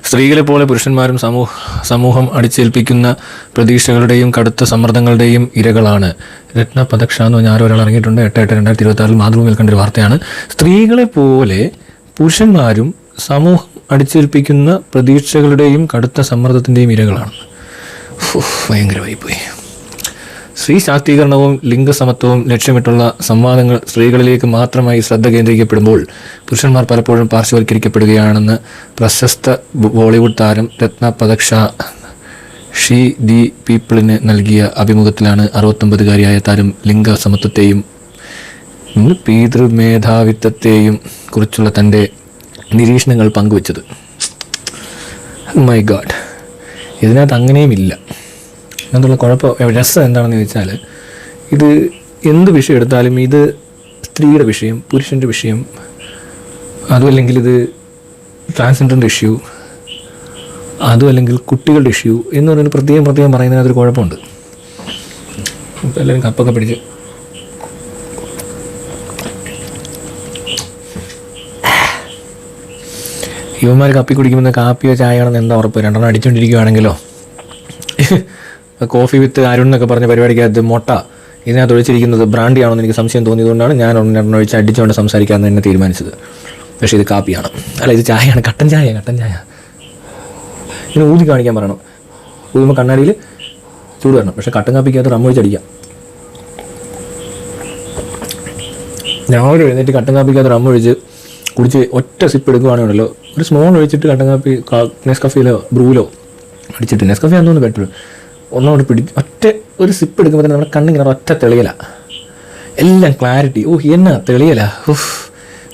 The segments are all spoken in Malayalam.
സ്ത്രീകളെ പോലെ പുരുഷന്മാരും സമൂഹം അടിച്ചേൽപ്പിക്കുന്ന പ്രതീക്ഷകളുടെയും കടുത്ത സമ്മർദ്ദങ്ങളുടെയും ഇരകളാണ്. രത്ന പദക്ഷ എന്ന് പറഞ്ഞാൽ ആരോ ഒരാൾ ഇറങ്ങിയിട്ടുണ്ട്. 8/8/2026 മാതൃഭൂമിയിൽ കണ്ടൊരു വാർത്തയാണ്. സ്ത്രീകളെ പോലെ പുരുഷന്മാരും സമൂഹം അടിച്ചേൽപ്പിക്കുന്ന പ്രതീക്ഷകളുടെയും കടുത്ത സമ്മർദ്ദത്തിൻ്റെയും ഇരകളാണ്. ഭയങ്കരമായി പോയി. സ്ത്രീ ശാക്തീകരണവും ലിംഗസമത്വവും ലക്ഷ്യമിട്ടുള്ള സംവാദങ്ങൾ സ്ത്രീകളിലേക്ക് മാത്രമായി ശ്രദ്ധ കേന്ദ്രീകരിക്കപ്പെടുമ്പോൾ പുരുഷന്മാർ പലപ്പോഴും പാർശ്വവൽക്കരിക്കപ്പെടുകയാണെന്ന് പ്രശസ്ത ബോളിവുഡ് താരം രത്ന പദക്ഷ ഷീ ദി പീപ്പിളിന് നൽകിയ അഭിമുഖത്തിലാണ് 69-കാരിയായ താരം ലിംഗസമത്വത്തെയും പിതൃമേധാവിത്വത്തെയും കുറിച്ചുള്ള തൻ്റെ നിരീക്ഷണങ്ങൾ പങ്കുവച്ചത്. മൈ ഗാഡ്, ഇതിനകത്ത് അങ്ങനെയുമില്ല. അതിനുള്ള രസം എന്താണെന്ന് ചോദിച്ചാൽ, ഇത് എന്ത് വിഷയം എടുത്താലും ഇത് സ്ത്രീയുടെ വിഷയം, പുരുഷൻ്റെ വിഷയം, അതുമല്ലെങ്കിൽ ഇത് ട്രാൻസ്ജെൻഡറിൻ്റെ ഇഷ്യൂ, അതുമല്ലെങ്കിൽ കുട്ടികളുടെ ഇഷ്യൂ എന്ന് പറയുന്നത് പ്രത്യേകം പറയുന്നതിനകത്തൊരു കുഴപ്പമുണ്ട്. ഇപ്പോൾ എല്ലാവരും കപ്പൊക്കെ പിടിച്ച് ഇവന്മാർ കപ്പി കുടിക്കുമ്പോൾ കാപ്പിയോ ചായയാണെന്ന് എന്താ ഉറപ്പ്? 2 അടിച്ചുകൊണ്ടിരിക്കുകയാണെങ്കിലോ, കോഫി വിത്ത് അരുൺ എന്നൊക്കെ പറഞ്ഞ പരിപാടിക്കകത്ത് മുട്ട ഇതിനകത്ത് ഒഴിച്ചിരിക്കുന്നത് ബ്രാൻഡി ആണെന്ന് എനിക്ക് സംശയം തോന്നിയതുകൊണ്ടാണ് ഞാൻ 1 ഒഴിച്ച് അടിച്ചുകൊണ്ട് സംസാരിക്കാമെന്ന് തന്നെ തീരുമാനിച്ചത്. പക്ഷേ ഇത് കാപ്പിയാണ്, അല്ല ഇത് ചായയാണ്, കട്ടൻ ചായ. ഇതിന് ഊതി കാണിക്കാൻ പറയണം. ഊതുമ്പോൾ കണ്ണാടിയിൽ ചൂട് വരണം. പക്ഷേ കട്ടൻ കാപ്പിക്കകത്ത് റമ്മ ഒഴിച്ചടിക്കാം. രാവിലെ എഴുന്നേറ്റ് കട്ടൻ കാപ്പിക്കകത്ത് റമ്മ ഒഴിച്ച് കുടിച്ച് ഒറ്റ സിപ്പ് എടുക്കുകയാണെങ്കിലോ, ഒരു സ്മോൾ ഒഴിച്ചിട്ട് കട്ടൻ കാപ്പി നെസ്കഫിയിലോ ബ്രൂവിലോ അടിച്ചിട്ട്, നെസ്കഫി അതൊന്നും പറ്റുള്ളൂ, ഒന്നോട് ഒറ്റ ഒരു സിപ്പ് എടുക്കുമ്പോൾ തന്നെ നമ്മുടെ കണ്ണിങ്ങനെ ഒറ്റ തെളിയല, എല്ലാം ക്ലാരിറ്റി. എന്നാ തെളിയല.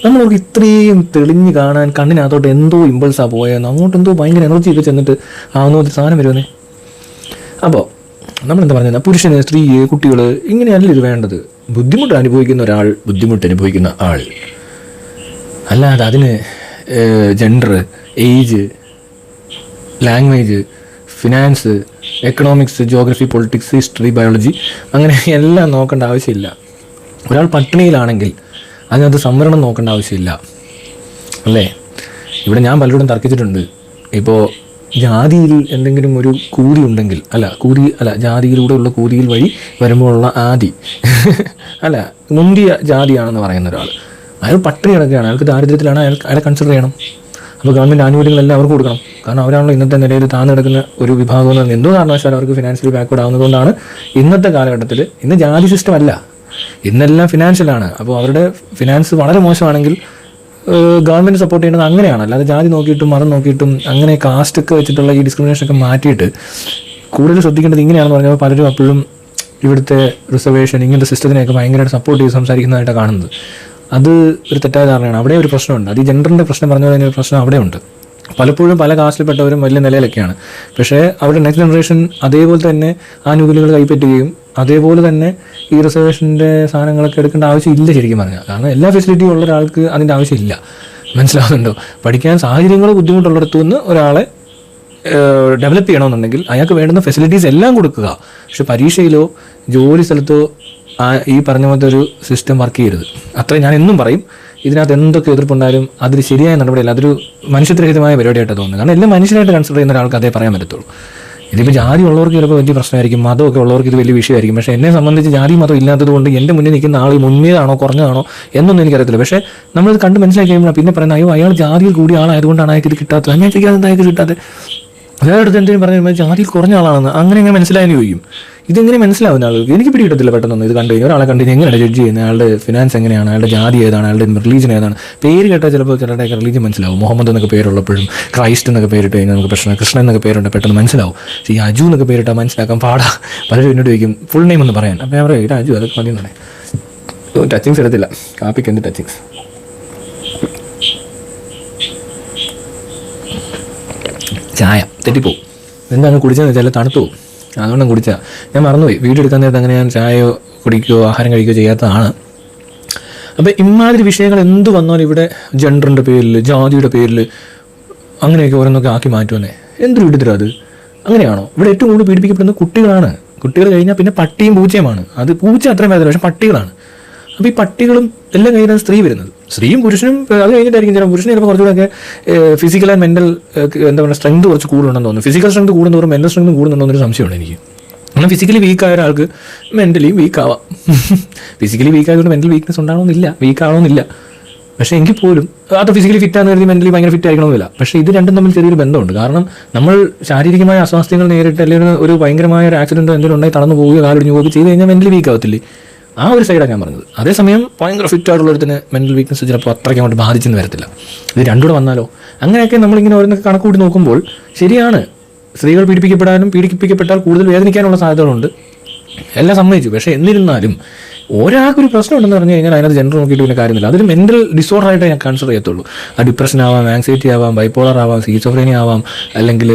നമ്മളവർക്ക് ഇത്രയും തെളിഞ്ഞ് കാണാൻ കണ്ണിനകത്തോട്ട് എന്തോ ഇമ്പൾസാണ് പോയെന്ന്, അങ്ങോട്ട് എന്തോ ഭയങ്കര എനർജി ഒക്കെ ചെന്നിട്ട് ആവുന്ന ഒരു സാധനം വരുമെന്നേ. അപ്പോൾ നമ്മളെന്താ പറഞ്ഞാൽ, പുരുഷന്, സ്ത്രീ, കുട്ടികൾ ഇങ്ങനെയല്ല ഇത് വേണ്ടത്. ബുദ്ധിമുട്ട് അനുഭവിക്കുന്ന ഒരാൾ ബുദ്ധിമുട്ട് അനുഭവിക്കുന്ന ആൾ, അല്ലാതെ അതിന് gender, age, language, finance, economics, geography, politics, history, biology അങ്ങനെ എല്ലാം നോക്കേണ്ട ആവശ്യമില്ല. ഒരാൾ പട്ടിണിയിലാണെങ്കിൽ അതിനകത്ത് സംവരണം നോക്കേണ്ട ആവശ്യമില്ല, അല്ലേ? ഇവിടെ ഞാൻ പലരോടും തർക്കിച്ചിട്ടുണ്ട്. ഇപ്പോൾ ജാതിയിൽ എന്തെങ്കിലും ഒരു കൂലി ഉണ്ടെങ്കിൽ, ജാതിയിലൂടെയുള്ള കൂലിയിൽ വഴി വരുമ്പോഴുള്ള ആദി മുന്തിയ ജാതിയാണെന്ന് പറയുന്ന ഒരാൾ, അയാൾ പട്ടിണി കിടക്കുകയാണ്, അയാൾക്ക് ദാരിദ്ര്യത്തിലാണ്, അയാളെ കൺസിഡർ ചെയ്യണം. അപ്പോൾ ഗവൺമെൻറ് ആനുകൂല്യങ്ങളെല്ലാം അവർക്ക് കൊടുക്കണം. കാരണം അവരാണല്ലോ ഇന്നത്തെ നിലയിൽ താഴ്ന്നു കിടക്കുന്ന ഒരു വിഭാഗം എന്ന് പറഞ്ഞാൽ എന്തോ കാരണവശാലും അവർക്ക് ഫിനാൻഷ്യലി ബാക്ക്വേർഡ് ആവുന്നതുകൊണ്ടാണ് ഇന്നത്തെ കാലഘട്ടത്തിൽ, ഇന്ന് ജാതി സിസ്റ്റം അല്ല, ഇന്നെല്ലാം ഫിനാൻഷ്യലാണ്. അപ്പോൾ അവരുടെ ഫിനാൻസ് വളരെ മോശമാണെങ്കിൽ ഗവൺമെൻറ് സപ്പോർട്ട് ചെയ്യുന്നത് അങ്ങനെയാണ്, അല്ലാതെ ജാതി നോക്കിയിട്ടും മതം നോക്കിയിട്ടും അങ്ങനെ കാസ്റ്റൊക്കെ വെച്ചിട്ടുള്ള ഈ ഡിസ്ക്രിമിനേഷനൊക്കെ മാറ്റിയിട്ട് കൂടുതൽ ശ്രദ്ധിക്കേണ്ടത് ഇങ്ങനെയാണെന്ന് പറഞ്ഞാൽ പലരും അപ്പോഴും ഇവിടുത്തെ റിസർവേഷൻ ഇങ്ങനത്തെ സിസ്റ്റത്തിനെയൊക്കെ ഭയങ്കരമായിട്ട് സപ്പോർട്ട് ചെയ്ത് സംസാരിക്കുന്നതായിട്ടാണ് കാണുന്നത്. അത് ഒരു തെറ്റായ ധാരണയാണ്. അവിടെ ഒരു പ്രശ്നമുണ്ട്. അത് ഈ ജെൻഡറിൻ്റെ പ്രശ്നം പറഞ്ഞ പോലെ ഒരു പ്രശ്നം അവിടെയുണ്ട്. പലപ്പോഴും പല കാസ്റ്റിൽപ്പെട്ടവരും വലിയ നിലയിലൊക്കെയാണ്, പക്ഷേ അവിടെ നെക്സ്റ്റ് ജനറേഷൻ അതേപോലെ തന്നെ ആനുകൂല്യങ്ങൾ കൈപ്പറ്റുകയും അതേപോലെ തന്നെ ഈ റിസർവേഷൻ്റെ സാധനങ്ങളൊക്കെ എടുക്കേണ്ട ആവശ്യമില്ല ശരിക്കും പറഞ്ഞാൽ. കാരണം എല്ലാ ഫെസിലിറ്റിയും ഉള്ള ഒരാൾക്ക് അതിൻ്റെ ആവശ്യമില്ല. മനസ്സിലാവുന്നുണ്ടോ? പഠിക്കാൻ സാഹചര്യങ്ങൾ ബുദ്ധിമുട്ടുള്ളിടത്തു നിന്ന് ഒരാളെ ഡെവലപ്പ് ചെയ്യണമെന്നുണ്ടെങ്കിൽ അയാൾക്ക് വേണ്ടുന്ന ഫെസിലിറ്റീസ് എല്ലാം കൊടുക്കുക. പക്ഷെ പരീക്ഷയിലോ ജോലി സ്ഥലത്തോ ഈ പറഞ്ഞ പോലത്തെ ഒരു സിസ്റ്റം വർക്ക് ചെയ്യരുത്. അത്രയും ഞാൻ എന്നും പറയും. ഇതിനകത്ത് എന്തൊക്കെ എതിർപ്പുണ്ടായാലും അതൊരു ശരിയായ നടപടിയല്ല, അതൊരു മനുഷ്യത്വരഹിതമായ പരിപാടിയായിട്ട് തോന്നുന്നത്. കാരണം എല്ലാം മനുഷ്യനായിട്ട് കൺസിഡർ ചെയ്യുന്ന ഒരാൾക്ക് അതേ പറയാൻ പറ്റത്തുള്ളൂ. ഇതിപ്പോൾ ജാതി ഉള്ളവർക്ക് ചിലപ്പോൾ വലിയ പ്രശ്നമായിരിക്കും, മതമൊക്കെ ഉള്ളവർക്ക് ഇത് വലിയ വിഷയമായിരിക്കും. പക്ഷേ എന്നെ സംബന്ധിച്ച് ജാതി മതം ഇല്ലാത്തത് കൊണ്ട് എൻ്റെ മുന്നിൽ നിൽക്കുന്ന ആൾ മുന്നേതാണോ കുറഞ്ഞതാണോ എന്നൊന്നും എനിക്കറിയത്തില്ല. പക്ഷേ നമ്മളിത് കണ്ട് മനസ്സിലാക്കി കഴിയുമ്പോൾ പിന്നെ പറയുന്നത്, അയ്യോ അയാൾ ജാതിയിൽ കൂടിയ ആളായതുകൊണ്ടാണ് അയാൾക്ക് ഇത് കിട്ടാത്തത്. അങ്ങനെ ചോദിക്കാതെ അയാൾക്ക് കിട്ടാത്തത്, അയാളുടെ എന്തെങ്കിലും പറഞ്ഞു ജാതിയിൽ കുറഞ്ഞ ആളാണെന്ന് അങ്ങനെ മനസ്സിലായെന്ന് ചോദിക്കും. ഇതെങ്ങനെ മനസ്സിലാവുന്ന ആൾക്ക് എനിക്ക് പിടികിട്ടത്തില്ല പെട്ടെന്നൊന്നും. ഇത് കണ്ടു കഴിഞ്ഞാൽ ഒരാളെ കണ്ടു കഴിഞ്ഞാൽ എങ്ങനെയാണ് ജഡ്ജ് ചെയ്യുന്നത്, അയാളുടെ ഫിനാൻസ് എങ്ങനെയാണ്, അയാളുടെ ജാതി ഏതാണ്, അയാളുടെ റിലീജിയൻ ഏതാണ്. പേര് കേട്ടാൽ ചിലപ്പോൾ ചിലരുടെയൊക്കെ റിലീജിയൻ മനസ്സിലാവും. മുഹമ്മദ് എന്നൊക്കെ പേരുള്ളപ്പോഴും ക്രൈസ്റ്റ് എന്നൊക്കെ പേരിട്ട് കഴിഞ്ഞാൽ നമുക്ക് പ്രശ്നം, കൃഷ്ണൻ എന്നൊക്കെ പേരുണ്ട് പെട്ടെന്ന് മനസ്സിലാവും. പക്ഷേ ഈ അജു എന്നൊക്കെ പേരിട്ടാൽ മനസ്സിലാക്കാൻ പാടാ. പലരും എന്നോട് ചോദിക്കും ഫുൾ നെയിം ഒന്ന് പറയാൻ. അപ്പോൾ ഞാൻ പറയും ഇത് അജു, അതൊക്കെ മതി എന്ന് പറയും. ടച്ചിങ്സ് എടുത്തില്ല, കാപ്പിക്ക് എന്ത് ടച്ചിങ്സ്. ചായ തെറ്റിപ്പോവും. എന്താണ് കുടിച്ചതെന്ന് വെച്ചാൽ തണുത്തു പോകും, അതുകൊണ്ടും കുടിച്ചാൽ. ഞാൻ മറന്നുപോയി, വീഡിയോ എടുക്കാൻ നേരത്തെ അങ്ങനെ ഞാൻ ചായയോ കുടിക്കുകയോ ആഹാരം കഴിക്കുകയോ ചെയ്യാത്തതാണ്. അപ്പോൾ ഇമാതിരി വിഷയങ്ങൾ എന്ത് വന്നാലും ഇവിടെ ജെൻഡറിൻ്റെ പേരിൽ, ജാതിയുടെ പേരിൽ അങ്ങനെയൊക്കെ ഓരോന്നൊക്കെ ആക്കി മാറ്റുമെന്നേ. എന്തൊരു വിടുതരം അത്. അങ്ങനെയാണോ? ഇവിടെ ഏറ്റവും കൂടുതൽ പീഡിപ്പിക്കപ്പെടുന്നത് കുട്ടികളാണ്. കുട്ടികൾ കഴിഞ്ഞാൽ പിന്നെ പട്ടിയും പൂച്ചയുമാണ്. അത് പൂച്ച അത്രയും വേദന, പക്ഷേ പട്ടികളാണ്. അപ്പോൾ ഈ പട്ടികളും എല്ലാം കഴിഞ്ഞാൽ സ്ത്രീ വരുന്നത്. സ്ത്രീയും പുരുഷനും അത് കഴിഞ്ഞിട്ടായിരിക്കും ചില പുരുഷന് ചിലപ്പോൾ കുറച്ചുകൂടെയൊക്കെ ഫിസിക്കൽ ആൻഡ് മെൻ്റൽ എന്താ പറയുക സ്ട്രെങ്ത് കുറച്ച് കൂടുതലുണ്ടെന്ന് തോന്നുന്നു. ഫിസിക്കൽ സ്ട്രെങ്ത് കൂടുന്നതോറും മെൻ്റൽ സ്ട്രെങ്ത് കൂടുന്നുണ്ടോ എന്നൊരു സംശയമുണ്ട് എനിക്ക്. എന്നാൽ ഫിസിക്കലി വീക്കായ ഒരാൾക്ക് മെൻ്റലി വീക്കാവാം. ഫിസിക്കലി വീക്കായതുകൊണ്ട് മെൻ്റൽ വീക്ക്നെസ് ഉണ്ടാകണമെന്നില്ല, വീക്കാവണമെന്നില്ല. പക്ഷേ എങ്കിൽ പോലും അത് ഫിസിക്കലി ഫിറ്റാന്ന് കരുതി മെൻ്റലി ഭയങ്കര ഫിറ്റ് ആയിരിക്കണമെന്നില്ല. പക്ഷേ ഇത് രണ്ടും തമ്മിൽ ചെറിയൊരു ബന്ധമുണ്ട്. കാരണം നമ്മൾ ശാരീരികമായ അസ്വാസ്ഥ്യങ്ങൾ നേരിട്ട് അല്ലെങ്കിൽ ഒരു ഭയങ്കരമായ ഒരു ആക്സിഡൻറ്റോ എന്തെങ്കിലും ഉണ്ടായി തളർന്നു പോവുകയോ കാലൊടിഞ്ഞു പോവുകയോ ചെയ്ത് കഴിഞ്ഞാൽ മെൻ്റലി വീക്ക് ആവത്തില്ലേ? ആ ഒരു സൈഡാണ് ഞാൻ പറഞ്ഞത്. അതേസമയം ഭയങ്കര ഫിറ്റ് ആയിട്ടുള്ളൊരുത്തിന് മെൻ്റൽ വീക്ക്നെസ് ചിലപ്പോൾ അത്രയ്ക്ക് അങ്ങോട്ട് ബാധിച്ചെന്ന് വരത്തില്ല. ഇത് രണ്ടുകൂടെ വന്നാലോ? അങ്ങനെയൊക്കെ നമ്മളിങ്ങനെ ഓരോന്നൊക്കെ കണക്ക് കൂട്ടി നോക്കുമ്പോൾ ശരിയാണ്, സ്ത്രീകൾ പീഡിപ്പിക്കപ്പെടാനും പീഡിപ്പിക്കപ്പെട്ടാൽ കൂടുതൽ വേദനിക്കാനുള്ള സാധ്യതകളുണ്ട്, എല്ലാം സമ്മതിച്ചു. പക്ഷേ എന്നിരുന്നാലും ഒരാൾക്കൊരു പ്രശ്നം ഉണ്ടെന്ന് പറഞ്ഞു കഴിഞ്ഞാൽ അതിനകത്ത് ജെൻഡർ നോക്കിയിട്ട് പിന്നെ കാര്യമില്ല. അതൊരു മെൻ്റൽ ഡിസോർഡർ ആയിട്ടേ ഞാൻ കൺസിഡർ ചെയ്യത്തുള്ളൂ. അത് ഡിപ്രഷൻ ആവാം, ആങ്സൈറ്റി ആവാം, ബൈപ്പോളർ ആവാം, സ്കീസോഫ്രീനിയ ആവാം, അല്ലെങ്കിൽ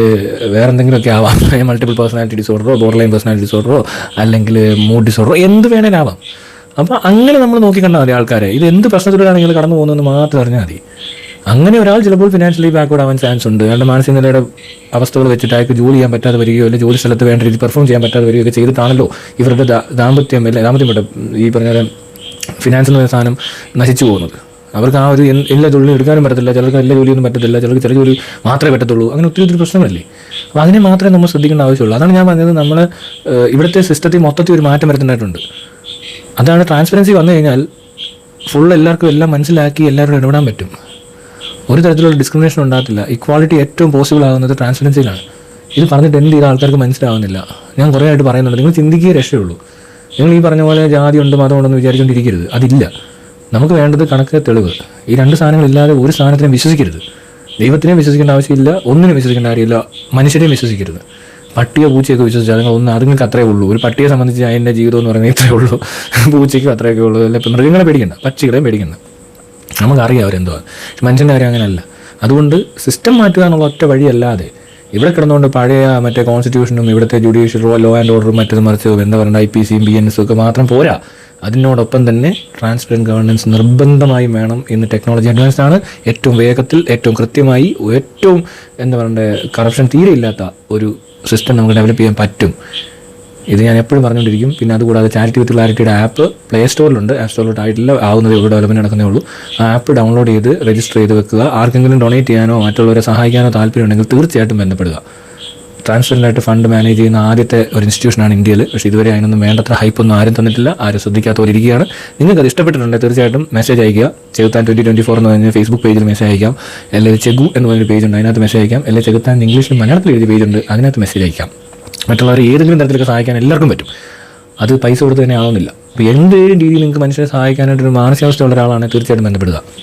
വേറെ എന്തെങ്കിലുമൊക്കെ ആവാം, മൾട്ടിപ്പിൾ പേഴ്സണാലിറ്റി ഡിസോർഡറോ ബോർഡർലൈൻ പേഴ്സണാലിറ്റി ഡിസോർഡറോ അല്ലെങ്കിൽ മൂഡ് ഡിസോർഡറോ എന്ത് വേണേലും ആവാം. അപ്പോൾ അങ്ങനെ നമ്മൾ നോക്കിക്കണ്ടാൽ മതി ആൾക്കാരെ. ഇത് എന്ത് പ്രശ്നത്തിലൂടെയാണ് നിങ്ങൾ കടന്നു പോകുന്നതെന്ന് മാത്രം അറിഞ്ഞാൽ മതി. അങ്ങനെ ഒരാൾ ചിലപ്പോൾ ഫിനാൻഷ്യലി ബാക്ക്വേർഡ് ആവാൻ ചാൻസ് ഉണ്ട്. അയാളുടെ മാനസിക നിലയുടെ അവസ്ഥകൾ വെച്ചിട്ട് അയാൾക്ക് ജോലി ചെയ്യാൻ പറ്റാതെ വരികയോ അല്ലെങ്കിൽ ജോലി സ്ഥലത്ത് വേണ്ട രീതിയിൽ പെർഫോം ചെയ്യാൻ പറ്റാതെ വരികയൊക്കെ ചെയ്തിട്ടാണല്ലോ ഇവരുടെ ദാമ്പത്യം പെട്ട ഈ പറഞ്ഞ ഫിനാൻസ് എന്ന സാധനം നശിച്ചു പോകുന്നത്. അവർക്ക് ആ ഒരു എല്ലാ ജോലിയും എടുക്കാനും പറ്റത്തില്ല, ചിലർക്ക് എല്ലാ ജോലിയൊന്നും പറ്റത്തില്ല, ചിലർക്ക് ചില ജോലി മാത്രമേ പറ്റത്തുള്ളൂ. അങ്ങനെ ഒത്തിരി പ്രശ്നങ്ങളല്ലേ. അപ്പോൾ അതിനെ മാത്രമേ നമ്മൾ ശ്രദ്ധിക്കേണ്ട ആവശ്യമുള്ളൂ. അതാണ് ഞാൻ പറഞ്ഞത്, നമ്മൾ ഇവിടുത്തെ സിസ്റ്റത്തിൽ മൊത്തത്തിൽ ഒരു മാറ്റം വരുത്തേണ്ടതായിട്ടുണ്ട്. അതാണ് ട്രാൻസ്പെറൻസി വന്നു കഴിഞ്ഞാൽ ഫുൾ എല്ലാവർക്കും എല്ലാം മനസ്സിലാക്കി എല്ലാവരും ഇടപെടാൻ പറ്റും. ഒരു തരത്തിലുള്ള ഡിസ്ക്രിമിനേഷൻ ഉണ്ടാകത്തില്ല. ഇക്വാളിറ്റി ഏറ്റവും പോസിബിൾ ആകുന്നത് ട്രാൻസ്പെറൻസിയിലാണ്. ഇത് പറഞ്ഞിട്ട് എന്ത് ചെയ്ത ആൾക്കാർക്ക് മനസ്സിലാവുന്നില്ല. ഞാൻ കുറേ ആയിട്ട് പറയുന്നുണ്ട്, നിങ്ങൾ ചിന്തിക്കുകയെ രക്ഷയുള്ളൂ. നിങ്ങൾ ഈ പറഞ്ഞ പോലെ ജാതിയുണ്ട് മതമുണ്ടെന്ന് വിചാരിച്ചുകൊണ്ടിരിക്കരുത്. അതില്ല. നമുക്ക് വേണ്ടത് കണക്ക്, തെളിവ്. ഈ രണ്ട് സാധനങ്ങളില്ലാതെ ഒരു സാധനത്തിനും വിശ്വസിക്കരുത്. ദൈവത്തിനെയും വിശ്വസിക്കേണ്ട ആവശ്യമില്ല, ഒന്നിനും വിശ്വസിക്കേണ്ട കാര്യമില്ല, മനുഷ്യരെയും വിശ്വസിക്കരുത്. പട്ടിയോ പൂച്ചയൊക്കെ വിശ്വസിച്ചാൽ നിങ്ങൾ അതുങ്ങൾക്ക് അത്രേ ഉള്ളൂ. ഒരു പട്ടിയെ സംബന്ധിച്ച് അതിൻ്റെ ജീവിതം എന്ന് പറയുന്നത് ഇത്രയേ ഉള്ളൂ, പൂച്ചയ്ക്കും അത്രയൊക്കെ ഉള്ളൂ. അല്ല, ഇപ്പം മൃഗങ്ങളെ പേടിക്കണ്ട, പക്ഷികളെയും പേടിക്കണ്ട. നമുക്കറിയാം അവരെന്തോ. മനുഷ്യൻ്റെ കാര്യം അങ്ങനെയല്ല. അതുകൊണ്ട് സിസ്റ്റം മാറ്റുക എന്നുള്ള ഒറ്റ വഴിയല്ലാതെ ഇവിടെ കിടന്നുകൊണ്ട് പഴയ മറ്റേ കോൺസ്റ്റിറ്റ്യൂഷനും ഇവിടുത്തെ ജുഡീഷ്യൽ ലോ ആൻഡ് ഓർഡറും മറ്റേത് മറിച്ച് എന്താ പറയുക IPCയും BNS ഒക്കെ മാത്രം പോരാ. അതിനോടൊപ്പം തന്നെ ട്രാൻസ്പെറൻറ്റ് ഗവേണൻസ് നിർബന്ധമായും വേണം. ഇന്ന് ടെക്നോളജി അഡ്വാൻസ്ഡ് ആണ്. ഏറ്റവും വേഗത്തിൽ, ഏറ്റവും കൃത്യമായി, ഏറ്റവും എന്താ പറയണ്ടേ കറപ്ഷൻ തീരെ ഇല്ലാത്ത ഒരു സിസ്റ്റം നമുക്ക് ഡെവലപ്പ് ചെയ്യാൻ പറ്റും. ഇത് ഞാൻ എപ്പോഴും പറഞ്ഞുകൊണ്ടിരിക്കും. പിന്നെ അതുകൂടാതെ ചാരിറ്റി വിത്ത് ക്ലാരിറ്റിയുടെ ആപ്പ് പ്ലേ സ്റ്റോറിലുണ്ട്, ആപ്പ് സ്റ്റോറിലോട്ട് ആയിട്ടില്ല, ആവുന്നതേ ഉള്ളൂ, ഡെവലപ്മെൻറ്റ് നടക്കുന്നേ ഉള്ളൂ. ആ ആപ്പ് ഡൗൺലോഡ് ചെയ്ത് രജിസ്റ്റർ ചെയ്ത് വെക്കുക. ആർക്കെങ്കിലും ഡൊണേറ്റ് ചെയ്യാനോ മറ്റുള്ളവരെ സഹായിക്കാനോ താല്പര്യം ഉണ്ടെങ്കിൽ തീർച്ചയായിട്ടും ബന്ധപ്പെടുക. ട്രാൻസ്പെറൻ്റായിട്ട് ഫണ്ട് മാനേജ് ചെയ്യുന്ന ആദ്യത്തെ ഒരു ഇൻസ്റ്റിറ്റ്യൂഷനാണ് ഇന്ത്യയിൽ. പക്ഷേ ഇതുവരെ അതിനൊന്നും വേണ്ടത്ര ഹൈപ്പൊന്നും ആരും തന്നിട്ടില്ല, ആരും ശ്രദ്ധിക്കാത്തവരിക്കുകയാണ്. നിങ്ങൾക്ക് അത് ഇഷ്ടപ്പെട്ടിട്ടുണ്ടെങ്കിൽ തീർച്ചയായിട്ടും മെസ്സേജ് അയക്കുക. ചെകുത്താൻ 2024 എന്ന് പറഞ്ഞ ഫേസ്ബുക്ക് പേജിൽ മെസ്സേജ് അയക്കാം. അല്ലെങ്കിൽ ചെഗു എന്ന് പറഞ്ഞൊരു പേജുണ്ട്, അതിനകത്ത് മെസ്സേജ് അയക്കാം. അല്ലെങ്കിൽ ചെകുത്താൻ ഇംഗ്ലീഷിലും മലയാളത്തിൽ എഴുതിയ പേജുണ്ട്, അതിനകത്ത് മെസ്സേജ് അയക്കാം. മറ്റുള്ളവരെ ഏതെങ്കിലും തരത്തിലൊക്കെ സഹായിക്കാൻ എല്ലാവർക്കും പറ്റും. അത് പൈസ കൊടുത്ത് തന്നെ ആവുന്നില്ല. അപ്പോൾ എന്തെങ്കിലും രീതിയിൽ നിങ്ങൾക്ക് മനുഷ്യരെ സഹായിക്കാനായിട്ടൊരു മാനസികാവസ്ഥയുള്ള ഒരാളാണെങ്കിൽ തീർച്ചയായിട്ടും ബന്ധപ്പെടുക.